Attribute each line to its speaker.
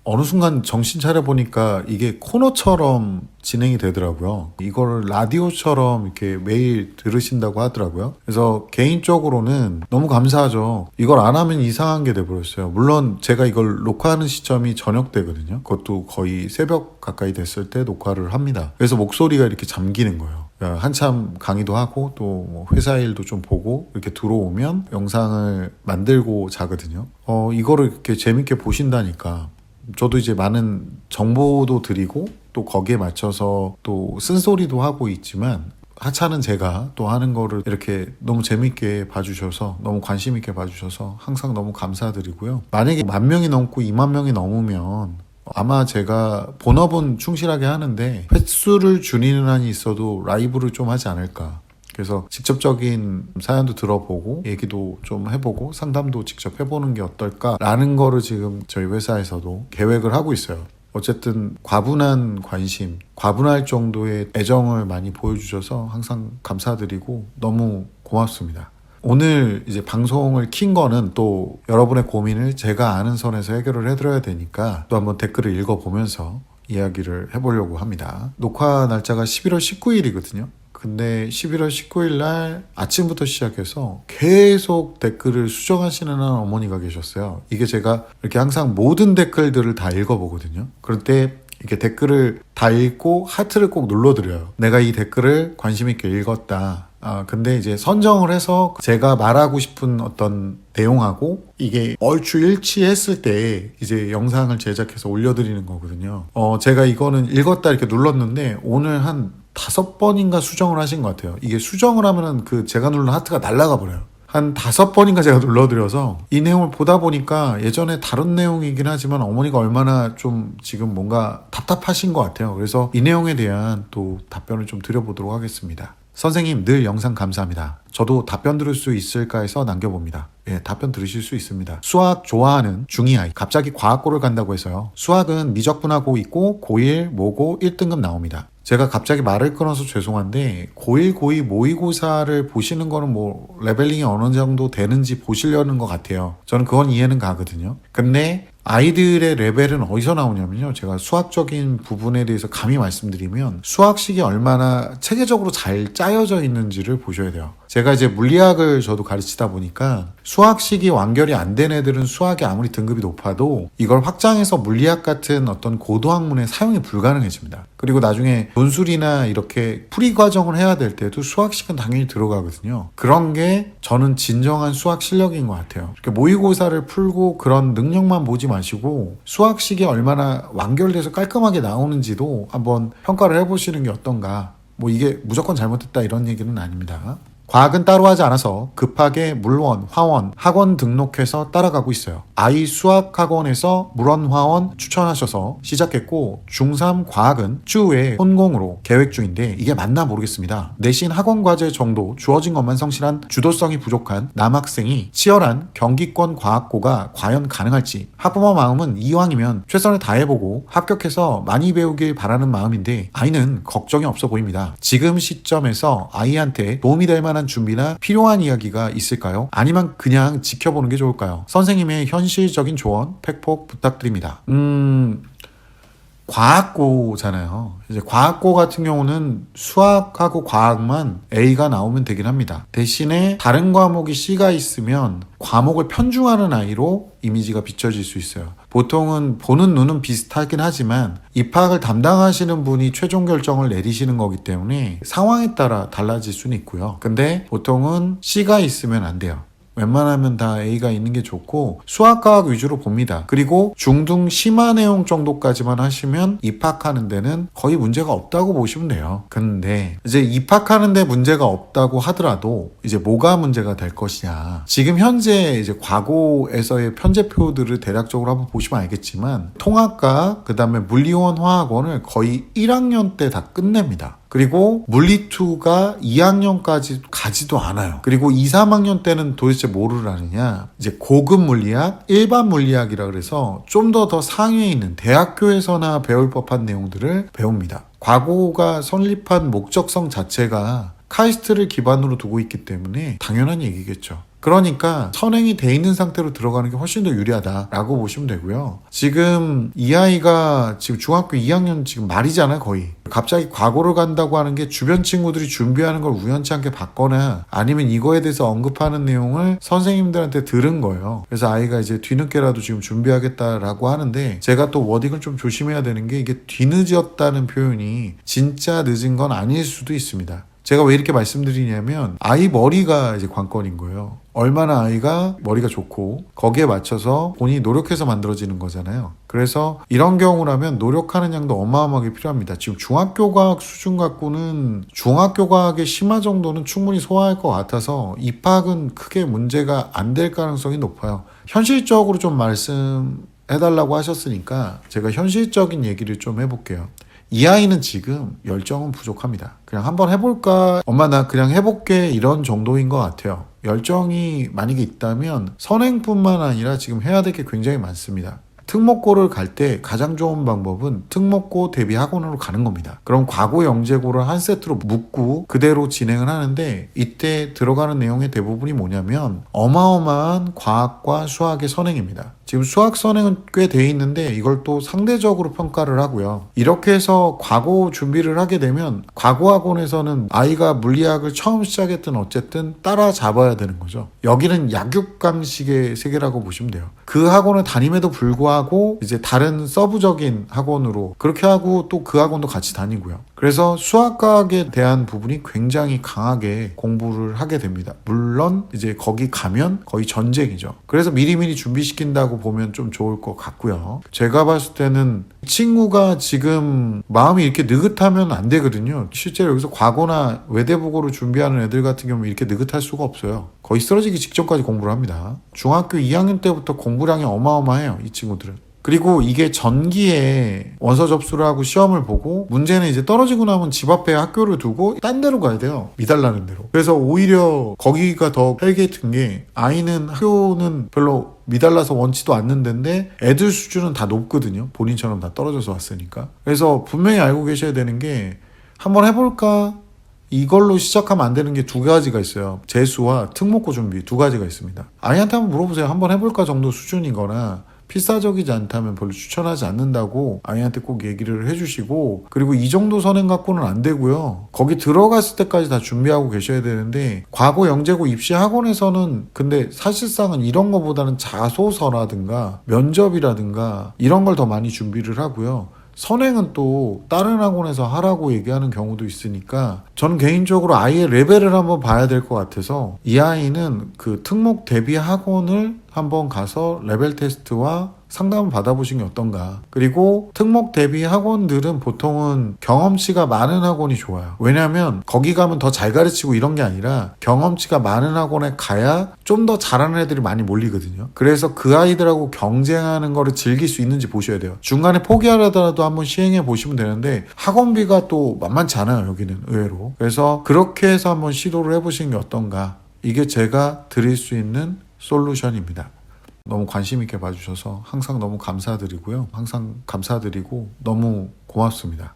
Speaker 1: 어느 순간 정신 차려보니까 이게 코너처럼 진행이 되더라고요. 이걸 라디오처럼 이렇게 매일 들으신다고 하더라고요. 그래서 개인적으로는 너무 감사하죠. 이걸 안 하면 이상한 게 돼버렸어요. 물론 제가 이걸 녹화하는 시점이 저녁 때거든요. 그것도 거의 새벽 가까이 됐을 때 녹화를 합니다. 그래서 목소리가 이렇게 잠기는 거예요. 한참 강의도 하고 또 회사 일도 좀 보고 이렇게 들어오면 영상을 만들고 자거든요. 이거를 이렇게 재밌게 보신다니까 저도 이제 많은 정보도 드리고 또 거기에 맞춰서 또 쓴소리도 하고 있지만 하찮은 제가 또 하는 거를 이렇게 너무 재밌게 봐주셔서 너무 관심 있게 봐주셔서 항상 너무 감사드리고요. 만약에 10,000명이 넘고 20,000명이 넘으면 아마 제가 본업은 충실하게 하는데 횟수를 줄이는 한이 있어도 라이브를 좀 하지 않을까. 그래서 직접적인 사연도 들어보고 얘기도 좀 해보고 상담도 직접 해보는 게 어떨까라는 거를 지금 저희 회사에서도 계획을 하고 있어요. 어쨌든 과분한 관심, 과분할 정도의 애정을 많이 보여주셔서 항상 감사드리고 너무 고맙습니다. 오늘 이제 방송을 킨 거는 또 여러분의 고민을 제가 아는 선에서 해결을 해드려야 되니까 또 한번 댓글을 읽어보면서 이야기를 해보려고 합니다. 녹화 날짜가 11월 19일이거든요. 근데 11월 19일 날 아침부터 시작해서 계속 댓글을 수정하시는 한 어머니가 계셨어요. 이게 제가 이렇게 항상 모든 댓글들을 다 읽어보거든요. 그럴 때 이렇게 댓글을 다 읽고 하트를 꼭 눌러드려요. 내가 이 댓글을 관심 있게 읽었다. 근데 이제 선정을 해서 제가 말하고 싶은 어떤 내용하고 이게 얼추 일치했을 때 이제 영상을 제작해서 올려드리는 거거든요. 제가 이거는 읽었다 이렇게 눌렀는데 오늘 한 5번인가 수정을 하신 것 같아요. 이게 수정을 하면은 제가 누른 하트가 날아가 버려요. 한 5번인가 제가 눌러드려서 이 내용을 보다 보니까 예전에 다른 내용이긴 하지만 어머니가 얼마나 좀 지금 뭔가 답답하신 것 같아요. 그래서 이 내용에 대한 또 답변을 좀 드려보도록 하겠습니다. 선생님 늘 영상 감사합니다. 저도 답변 들을 수 있을까 해서 남겨봅니다. 예, 답변 들으실 수 있습니다. 수학 좋아하는 중2아이 갑자기 과학고를 간다고 해서요. 수학은 미적분하고 있고 고1, 모고 1등급 나옵니다. 제가 갑자기 말을 끊어서 죄송한데 고1, 고2 모의고사를 보시는 거는 레벨링이 어느 정도 되는지 보시려는 것 같아요. 저는 그건 이해는 가거든요. 근데 아이들의 레벨은 어디서 나오냐면요. 제가 수학적인 부분에 대해서 감히 말씀드리면 수학식이 얼마나 체계적으로 잘 짜여져 있는지를 보셔야 돼요. 제가 이제 물리학을 저도 가르치다 보니까 수학식이 완결이 안 된 애들은 수학이 아무리 등급이 높아도 이걸 확장해서 물리학 같은 어떤 고도학문에 사용이 불가능해집니다. 그리고 나중에 논술이나 이렇게 풀이 과정을 해야 될 때도 수학식은 당연히 들어가거든요. 그런 게 저는 진정한 수학 실력인 것 같아요. 이렇게 모의고사를 풀고 그런 능력만 보지 마시고 수학식이 얼마나 완결돼서 깔끔하게 나오는지도 한번 평가를 해보시는 게 어떤가. 이게 무조건 잘못됐다 이런 얘기는 아닙니다. 과학은 따로 하지 않아서 급하게 물원, 화원, 학원 등록해서 따라가고 있어요. 아이 수학학원에서 물원, 화원 추천하셔서 시작했고 중3 과학은 추후에 혼공으로 계획 중인데 이게 맞나 모르겠습니다. 내신 학원 과제 정도 주어진 것만 성실한 주도성이 부족한 남학생이 치열한 경기권 과학고가 과연 가능할지 학부모 마음은 이왕이면 최선을 다해보고 합격해서 많이 배우길 바라는 마음인데 아이는 걱정이 없어 보입니다. 지금 시점에서 아이한테 도움이 될 만한 준비나 필요한 이야기가 있을까요? 아니면 그냥 지켜보는 게 좋을까요? 선생님의 현실적인 조언 팩폭 부탁드립니다. 과학고잖아요. 이제 과학고 같은 경우는 수학하고 과학만 A가 나오면 되긴 합니다. 대신에 다른 과목이 C가 있으면 과목을 편중하는 아이로 이미지가 비춰질 수 있어요. 보통은 보는 눈은 비슷하긴 하지만 입학을 담당하시는 분이 최종 결정을 내리시는 거기 때문에 상황에 따라 달라질 수는 있고요. 근데 보통은 C가 있으면 안 돼요. 웬만하면 다 A가 있는 게 좋고 수학과학 위주로 봅니다. 그리고 중등 심화 내용 정도까지만 하시면 입학하는 데는 거의 문제가 없다고 보시면 돼요. 근데 이제 입학하는 데 문제가 없다고 하더라도 이제 뭐가 문제가 될 것이냐. 지금 현재 이제 과거에서의 편제표들을 대략적으로 한번 보시면 알겠지만 통합과 그다음에 물리원 화학원을 거의 1학년 때 다 끝냅니다. 그리고 물리2가 2학년까지 가지도 않아요. 그리고 2, 3학년 때는 도대체 뭐를 하느냐. 이제 고급 물리학, 일반 물리학이라 그래서 좀 더 상위에 있는 대학교에서나 배울 법한 내용들을 배웁니다. 과거가 설립한 목적성 자체가 카이스트를 기반으로 두고 있기 때문에 당연한 얘기겠죠. 그러니까 선행이 돼 있는 상태로 들어가는 게 훨씬 더 유리하다라고 보시면 되고요. 지금 이 아이가 지금 중학교 2학년 지금 말이잖아요, 거의. 갑자기 과거를 간다고 하는 게 주변 친구들이 준비하는 걸 우연치 않게 봤거나 아니면 이거에 대해서 언급하는 내용을 선생님들한테 들은 거예요. 그래서 아이가 이제 뒤늦게라도 지금 준비하겠다라고 하는데, 제가 또 워딩을 좀 조심해야 되는 게, 이게 뒤늦었다는 표현이 진짜 늦은 건 아닐 수도 있습니다. 제가 왜 이렇게 말씀드리냐면, 아이 머리가 이제 관건인 거예요. 얼마나 아이가 머리가 좋고 거기에 맞춰서 본인이 노력해서 만들어지는 거잖아요. 그래서 이런 경우라면 노력하는 양도 어마어마하게 필요합니다. 지금 중학교 과학 수준 갖고는 중학교 과학의 심화 정도는 충분히 소화할 것 같아서 입학은 크게 문제가 안 될 가능성이 높아요. 현실적으로 좀 말씀해달라고 하셨으니까 제가 현실적인 얘기를 좀 해볼게요. 이 아이는 지금 열정은 부족합니다. 그냥 한번 해볼까? 엄마 나 그냥 해볼게, 이런 정도인 것 같아요. 열정이 만약에 있다면 선행뿐만 아니라 지금 해야 될 게 굉장히 많습니다. 특목고를 갈 때 가장 좋은 방법은 특목고 대비 학원으로 가는 겁니다. 그럼 과거 영재고를 한 세트로 묶고 그대로 진행을 하는데, 이때 들어가는 내용의 대부분이 뭐냐면 어마어마한 과학과 수학의 선행입니다. 지금 수학 선행은 꽤 돼 있는데 이걸 또 상대적으로 평가를 하고요. 이렇게 해서 과거 준비를 하게 되면 과거 학원에서는 아이가 물리학을 처음 시작했든 어쨌든 따라잡아야 되는 거죠. 여기는 약육강식의 세계라고 보시면 돼요. 그 학원을 다님에도 불구하고 이제 다른 서브적인 학원으로 그렇게 하고 또 그 학원도 같이 다니고요. 그래서 수학과학에 대한 부분이 굉장히 강하게 공부를 하게 됩니다. 물론 이제 거기 가면 거의 전쟁이죠. 그래서 미리미리 준비시킨다고 보면 좀 좋을 것 같고요. 제가 봤을 때는 친구가 지금 마음이 이렇게 느긋하면 안 되거든요. 실제로 여기서 과거나 외대보고를 준비하는 애들 같은 경우는 이렇게 느긋할 수가 없어요. 거의 쓰러지기 직전까지 공부를 합니다. 중학교 2학년 때부터 공부량이 어마어마해요, 이 친구들은. 그리고 이게 전기에 원서 접수를 하고 시험을 보고 문제는 이제 떨어지고 나면 집 앞에 학교를 두고 딴 데로 가야 돼요. 미달라는 데로. 그래서 오히려 거기가 더 헬게이트인 게, 아이는 학교는 별로 미달라서 원치도 않는 데인데 애들 수준은 다 높거든요. 본인처럼 다 떨어져서 왔으니까. 그래서 분명히 알고 계셔야 되는 게, 한번 해볼까? 이걸로 시작하면 안 되는 게 두 가지가 있어요. 재수와 특목고 준비 두 가지가 있습니다. 아이한테 한번 물어보세요. 한번 해볼까 정도 수준이거나 필사적이지 않다면 별로 추천하지 않는다고 아이한테 꼭 얘기를 해주시고, 그리고 이 정도 선행 갖고는 안 되고요. 거기 들어갔을 때까지 다 준비하고 계셔야 되는데, 과거 영재고 입시 학원에서는 근데 사실상은 이런 거보다는 자소서라든가 면접이라든가 이런 걸 더 많이 준비를 하고요. 선행은 또 다른 학원에서 하라고 얘기하는 경우도 있으니까, 저는 개인적으로 아이의 레벨을 한번 봐야 될 것 같아서 이 아이는 그 특목 대비 학원을 한번 가서 레벨 테스트와 상담을 받아보시는 게 어떤가. 그리고 특목 대비 학원들은 보통은 경험치가 많은 학원이 좋아요. 왜냐하면 거기 가면 더 잘 가르치고 이런 게 아니라 경험치가 많은 학원에 가야 좀 더 잘하는 애들이 많이 몰리거든요. 그래서 그 아이들하고 경쟁하는 거를 즐길 수 있는지 보셔야 돼요. 중간에 포기하려다도 한번 시행해 보시면 되는데, 학원비가 또 만만치 않아요, 여기는 의외로. 그래서 그렇게 해서 한번 시도를 해보시는 게 어떤가. 이게 제가 드릴 수 있는 솔루션입니다. 너무 관심 있게 봐주셔서 항상 너무 감사드리고요. 항상 감사드리고 너무 고맙습니다.